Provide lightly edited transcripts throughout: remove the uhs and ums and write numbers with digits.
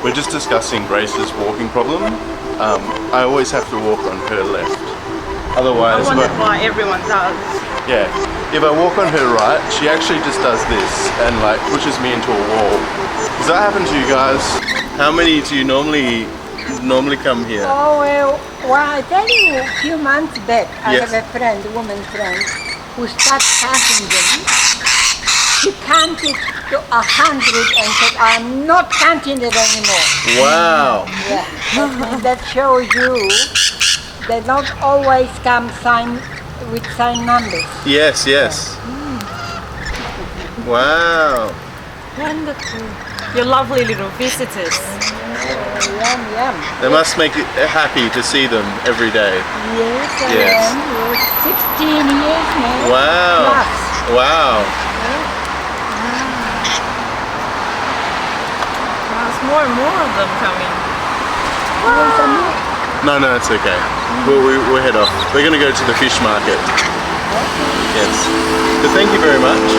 We're just discussing Grace's walking problem. I always have to walk on her left. Otherwise, I wonder why everyone does. yeah, if I walk on her right, she actually just does this and like pushes me into a wall. Does that happen to you guys? How many do you normally come here? Oh, well, I tell you, a few months back, I Yes. have a friend, woman friend, who started counting them. She counted to 100 and said, I'm not counting it anymore. Wow. Yeah, that shows you they don't always come with sign numbers. Yes, yes. Wow. Wonderful. Your lovely little visitors. Yum, yum. They must make it happy to see them every day. Yes, I Yes. am. You're 16 years now. Wow. Plus. Wow. There's more and more of them coming. No, it's okay. We'll head off. We're going to go to the fish market. Yes. But thank you very much.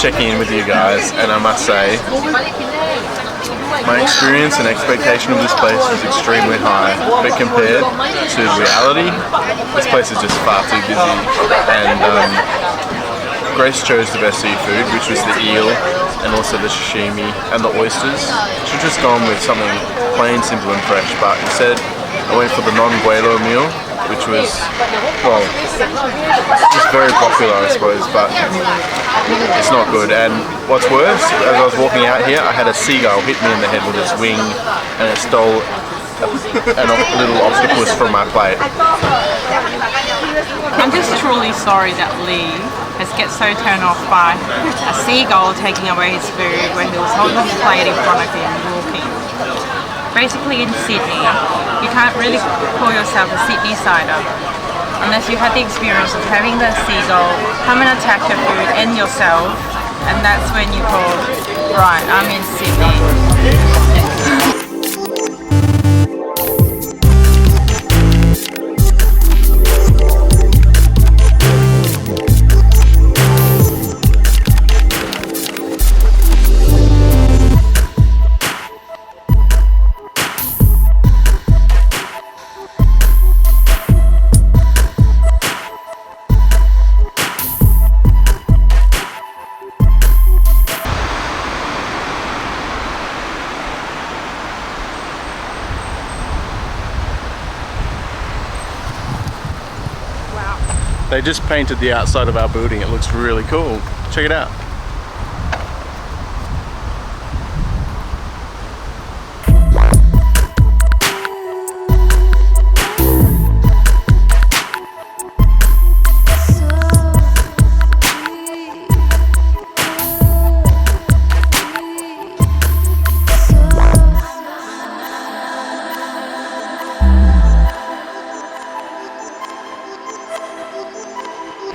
Checking in with you guys, and I must say my experience and expectation of this place was extremely high, but compared to reality, this place is just far too busy. And Grace chose the best seafood, which was the eel and also the sashimi and the oysters. Should have just gone with something plain, simple and fresh, but instead I went for the non-guelo meal, which was, well, just very popular I suppose, but it's not good. And what's worse, as I was walking out here, I had a seagull hit me in the head with its wing and it stole a little octopus from my plate. I'm just truly sorry that Leigh has get so turned off by a seagull taking away his food when he was holding his plate in front of him walking. Basically in Sydney, you can't really call yourself a Sydney-sider unless you had the experience of having the seagull come and attack your food and yourself, and that's when you call, right, I'm in Sydney. They just painted the outside of our building. It looks really cool. Check it out.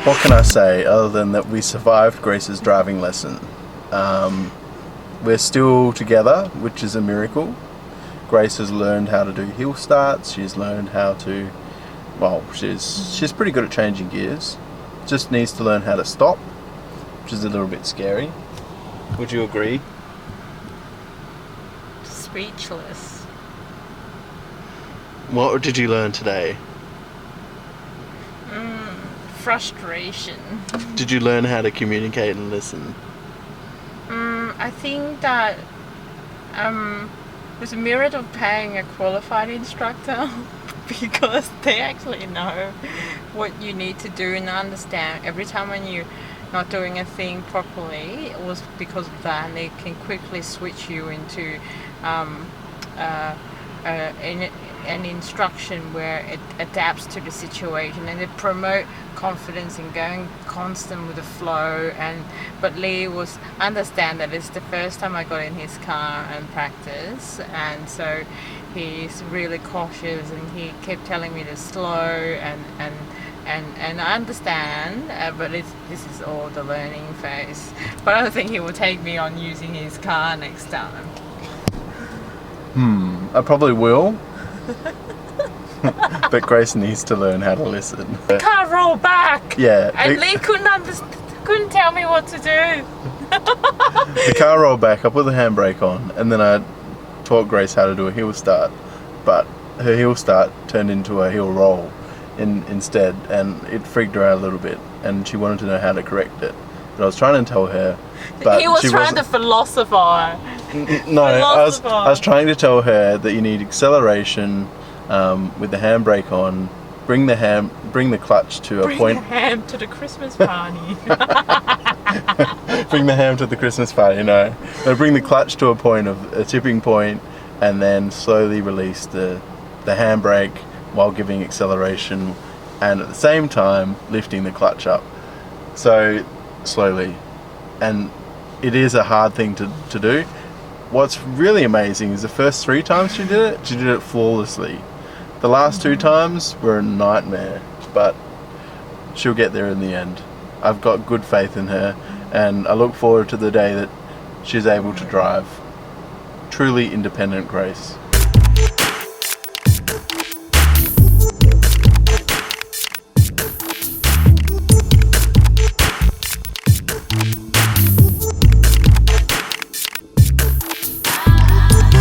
What can I say other than that we survived Grace's driving lesson? We're still together, which is a miracle. Grace has learned how to do hill starts. She's learned how to, well, she's pretty good at changing gears. Just needs to learn how to stop, which is a little bit scary. Would you agree? Speechless. What did you learn today? Frustration. Did you learn how to communicate and listen? I think that there's a merit of paying a qualified instructor because they actually know what you need to do and understand. Every time when you're not doing a thing properly, it was because of that, and they can quickly switch you into an instruction where it adapts to the situation, and they promote confidence and going constant with the flow. But Leigh was understand that it's the first time I got in his car and practice, and so he's really cautious, and he kept telling me to slow and I understand, but this is all the learning phase. But I don't think he will take me on using his car next time. I probably will. But Grace needs to learn how to listen. The car rolled back. Yeah. And Leigh couldn't tell me what to do. The car rolled back, I put the handbrake on, and then I taught Grace how to do a hill start. But her hill start turned into a hill roll instead, and it freaked her out a little bit, and she wanted to know how to correct it. But I was trying to tell her, but he was she trying to philosophize. No, I was trying to tell her that you need acceleration with the handbrake on. Bring the clutch to a point. Bring the ham to the Christmas party. Bring the ham to the Christmas party. No, bring the clutch to a tipping point, and then slowly release the handbrake while giving acceleration, and at the same time lifting the clutch up. So slowly, and it is a hard thing to do. What's really amazing is the first 3 times she did it flawlessly. The last 2 times were a nightmare, but she'll get there in the end. I've got good faith in her, and I look forward to the day that she's able to drive. Truly independent Grace.